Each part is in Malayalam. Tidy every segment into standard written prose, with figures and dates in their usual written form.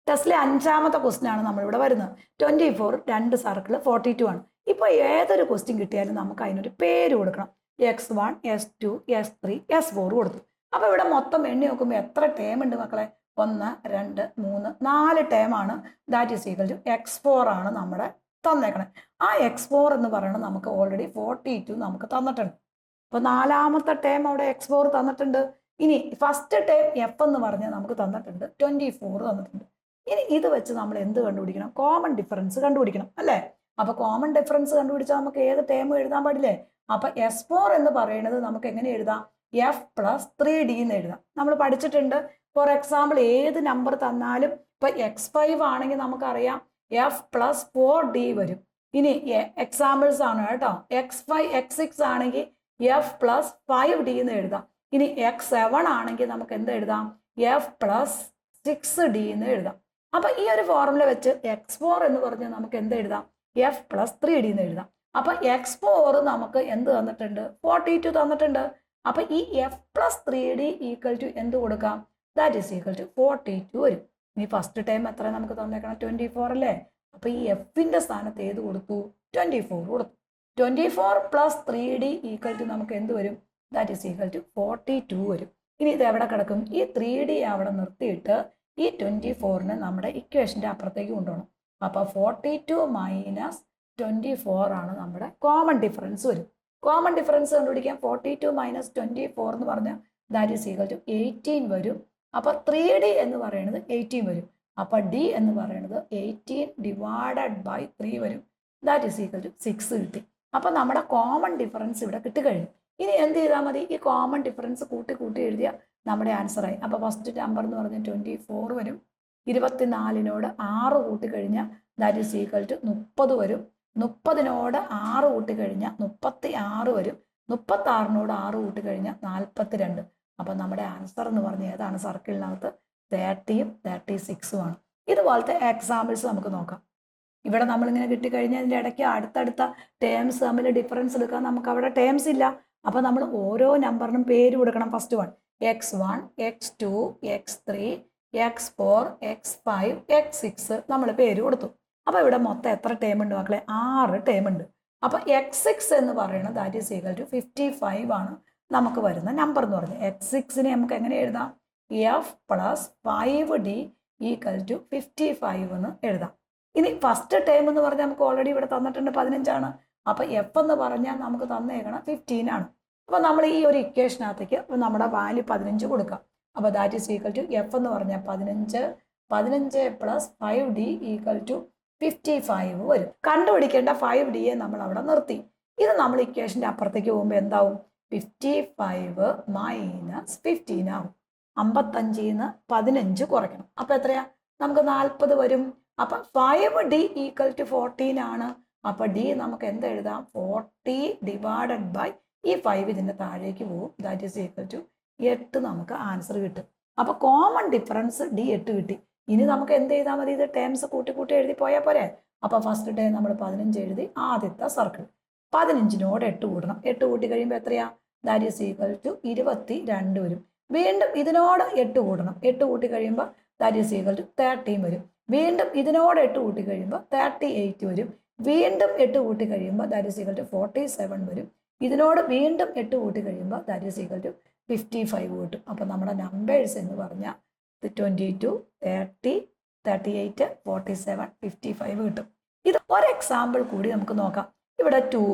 ടെസ്റ്റിലെ 5ാമത്തെ ക്വസ്റ്റ്യൻ ആണ് നമ്മളിവിടെ വരുന്നത്. 24 2 സർക്കിൾ 42 ആണ്. ഇപ്പോൾ ഏതൊരു ക്വസ്റ്റ്യൻ കിട്ടിയാലും നമുക്ക് അതിനൊരു പേര് കൊടുക്കണം. x1 s2 s3 s4 കൊടുത്തു. അപ്പോൾ ഇവിടെ മൊത്തം എണ്ണി നോക്കുമ്പോൾ എത്ര ടേം ഉണ്ട് മക്കളെ? 1 2 3 4 ടേമാണ്. That is equal to x4 ആണ് നമ്മുടെ തന്നേക്കണേ. ആ x4 എന്ന് പറയുന്നത് നമുക്ക് ഓൾറെഡി 42 നമുക്ക് തന്നിട്ടുണ്ട്. അപ്പോൾ 4ാമത്തെ ടേം അവിടെ x4 തന്നിട്ടുണ്ട്. ഇനി ഫസ്റ്റ് ടേം എഫ് എന്ന് പറഞ്ഞാൽ നമുക്ക് തന്നിട്ടുണ്ട് 24 തന്നിട്ടുണ്ട്. ഇനി ഇത് വെച്ച് നമ്മൾ എന്ത് കണ്ടുപിടിക്കണം? കോമൺ ഡിഫറൻസ് കണ്ടുപിടിക്കണം അല്ലേ? അപ്പൊ കോമൺ ഡിഫറൻസ് കണ്ടുപിടിച്ചാൽ നമുക്ക് ഏത് ടേം എഴുതാൻ പാടില്ലേ? അപ്പൊ S4 എന്ന് പറയുന്നത് നമുക്ക് എങ്ങനെ എഴുതാം? F + 3D എന്ന് എഴുതാം. നമ്മൾ പഠിച്ചിട്ടുണ്ട്. ഫോർ എക്സാമ്പിൾ ഏത് നമ്പർ തന്നാലും ഇപ്പൊ x5 ആണെങ്കിൽ നമുക്കറിയാം F + 4D വരും. ഇനി എക്സാമ്പിൾസ് ആണ് കേട്ടോ. x5 x6 ആണെങ്കിൽ F + 5D എന്ന് എഴുതാം. ഇനി x7 ആണെങ്കിൽ നമുക്ക് എന്ത് എഴുതാം? F + 6D എന്ന് എഴുതാം. അപ്പൊ ഈ ഒരു ഫോർമുല വെച്ച് x4 എന്ന് പറഞ്ഞാൽ നമുക്ക് എന്ത് എഴുതാം? F + 3D എന്ന് എഴുതാം. അപ്പൊ x4 നമുക്ക് എന്ത് തന്നിട്ടുണ്ട്? 42 തന്നിട്ടുണ്ട്. അപ്പൊ ഈ F + 3D = എന്ത് കൊടുക്കാം? ദാറ്റ് ഈസ് ഈക്വൽ ടു 42 വരും. ഇനി ഫസ്റ്റ് ടൈം എത്ര നമുക്ക് തന്നേക്കണം? 24 അല്ലേ? അപ്പൊ ഈ എഫിന്റെ സ്ഥാനത്ത് ഏത് കൊടുത്തു? 24 കൊടുത്തു. 24 + 3D = നമുക്ക് എന്ത് വരും? ദാറ്റ് ഈസ് ഈക്വൽ ടു 42 വരും. ഇനി ഇത് എവിടെ കിടക്കും? ഈ 3D അവിടെ നിർത്തിയിട്ട് ഈ 24നെ നമ്മുടെ ഇക്വേഷൻ്റെ അപ്പുറത്തേക്ക് കൊണ്ടുപോകണം. അപ്പോൾ 42 - 24 ആണ് നമ്മുടെ കോമൺ ഡിഫറൻസ് വരും. കോമൺ ഡിഫറൻസ് കണ്ടുപിടിക്കാൻ 42 - 24 എന്ന് പറഞ്ഞാൽ ദാറ്റ് ഈസ് ഈക്വൽ ടു 18 വരും. അപ്പോൾ 3D എന്ന് പറയുന്നത് 18 വരും. അപ്പോൾ D എന്ന് പറയുന്നത് 18 / 3 വരും. ദാറ്റ് ഈസ് ഈക്വൽ ടു 6 കിട്ടി. അപ്പോൾ നമ്മുടെ കോമൺ ഡിഫറൻസ് ഇവിടെ കിട്ടിക്കഴിഞ്ഞു. ഇനി എന്ത് ചെയ്താൽ മതി? ഈ കോമൺ ഡിഫറൻസ് കൂട്ടി എഴുതിയാൽ നമ്മുടെ ആൻസറായി. അപ്പോൾ ഫസ്റ്റ് നമ്പർ എന്ന് പറഞ്ഞാൽ 24 വരും. 24നോട് 6 കൂട്ടിക്കഴിഞ്ഞാൽ ദാറ്റ് ഈസ് ഈക്വൽ ടു 30 വരും. 30നോട് 6 കൂട്ടിക്കഴിഞ്ഞാൽ 36 വരും. 36നോട് 6 കൂട്ടിക്കഴിഞ്ഞാൽ 42. അപ്പം നമ്മുടെ ആൻസർ എന്ന് പറഞ്ഞാൽ ഏതാണ്? സർക്കിളിനകത്ത് 30ഉം 36ഉം ആണ്. ഇതുപോലത്തെ എക്സാമ്പിൾസ് നമുക്ക് നോക്കാം. ഇവിടെ നമ്മളിങ്ങനെ കിട്ടിക്കഴിഞ്ഞാൽ ഇതിൻ്റെ ഇടയ്ക്ക് അടുത്തടുത്ത ടേംസ് തമ്മിൽ ഡിഫറൻസ് എടുക്കാൻ നമുക്ക് അവിടെ ടേംസ് ഇല്ല. അപ്പം നമ്മൾ ഓരോ നമ്പറിനും പേര് കൊടുക്കണം. First one x1 x2 x3 x4 x5 x6 നമ്മൾ പേര് കൊടുത്തു. അപ്പോൾ ഇവിടെ മൊത്തം എത്ര ടേം ഉണ്ട് മക്കളെ? 6 ടേം ഉണ്ട്. അപ്പോൾ x6 എന്ന് പറയുന്നത് ദാറ്റ് ഈസ് ഈക്വൽ ടു 55 ആണ് നമുക്ക് വരുന്ന നമ്പർ എന്ന് പറഞ്ഞത്. x6നെ നമുക്ക് എങ്ങനെ എഴുതാം? F + 5D = 55 എന്ന് എഴുതാം. ഇനി ഫസ്റ്റ് ടേം എന്ന് പറഞ്ഞാൽ നമുക്ക് ഓൾറെഡി ഇവിടെ തന്നിട്ടുണ്ട് 15 ആണ്. അപ്പോൾ F എന്ന് പറഞ്ഞാൽ നമുക്ക് തന്നേക്കണം 15 ആണ്. അപ്പോൾ നമ്മൾ ഈ ഒരു ഇക്വേഷനകത്തേക്ക് നമ്മുടെ വാല്യൂ 15 കൊടുക്കാം. അപ്പോൾ that is equal to F എന്ന് പറഞ്ഞാൽ 15 + 5D = 55 വരും. കണ്ടുപിടിക്കേണ്ട 5Dയെ നമ്മൾ അവിടെ നിർത്തി. ഇത് നമ്മൾ ഇക്വേഷൻ്റെ അപ്പുറത്തേക്ക് പോകുമ്പോൾ എന്താവും? 55 - 15 ആവും. 55ൽ നിന്ന് 15 കുറയ്ക്കണം. അപ്പോൾ എത്രയാ? നമുക്ക് 40 വരും. അപ്പം 5D = 14 ആണ്. അപ്പോൾ D നമുക്ക് എന്ത് എഴുതാം? 40 / ഈ 5 ഇതിൻ്റെ താഴേക്ക് പോകും. ദാറ്റ് ഈസ് ഈക്വൽ ടു 8 നമുക്ക് ആൻസർ കിട്ടും. അപ്പോൾ കോമൺ ഡിഫറൻസ് D 8 കിട്ടി. ഇനി നമുക്ക് എന്ത് ചെയ്താൽ മതി? ഇത് ടേംസ് കൂട്ടി എഴുതി പോയാൽ പോരെ? അപ്പോൾ ഫസ്റ്റ് ടൈം നമ്മൾ 15 എഴുതി. ആദ്യത്തെ സർക്കിൾ 15നോട് 8 കൂട്ടണം. 8 കൂട്ടി കഴിയുമ്പോൾ എത്രയാ? ദാറ്റ് ഈസ് ഈക്വൽ ടു 22 വരും. വീണ്ടും ഇതിനോട് 8 കൂട്ടണം. 8 കൂട്ടി കഴിയുമ്പോൾ ദാറ്റ് ഈസ് ഈക്വൽ ടു 13 വരും. വീണ്ടും ഇതിനോട് 8 കൂട്ടി കഴിയുമ്പോൾ 38 വരും. വീണ്ടും 8 കൂട്ടി കഴിയുമ്പോൾ ദാറ്റ് ഈസ് ഈക്വൽ ടു 47 വരും. ഇതിനോട് വീണ്ടും 8 കൂട്ടി കഴിയുമ്പോൾ ദാറ്റ് ഈസ് ഈക്വൽ ടു 55 കിട്ടും. അപ്പോൾ നമ്മുടെ നമ്പേഴ്സ് എന്ന് പറഞ്ഞാൽ 22 30 38 47 55 കിട്ടും. ഇത് ഒരു എക്സാമ്പിൾ കൂടി നമുക്ക് നോക്കാം. ഇവിടെ 2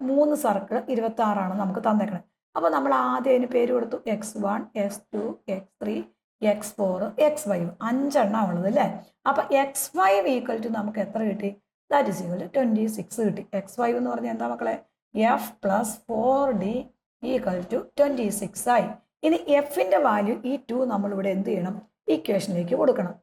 3 സർക്കിൾ 26 ആണ് നമുക്ക് തന്നേക്കണേ. അപ്പോൾ നമ്മൾ ആദ്യം അതിന് പേര് കൊടുത്തു. x1 x2 x3 x4 x5 5 ഉള്ളത് അല്ലേ? അപ്പോൾ x5 = നമുക്ക് എത്ര കിട്ടി? ദാറ്റ് ഈസ് ഈക്വൽ ടു 26 കിട്ടി. x5 എന്ന് പറഞ്ഞാൽ എന്താ മക്കളെ? F + 4D = 26 ആയി. ഇനി എഫിൻ്റെ വാല്യൂ ഈ 2 നമ്മളിവിടെ എന്ത് ചെയ്യണം? ഇക്വേഷനിലേക്ക് കൊടുക്കണം.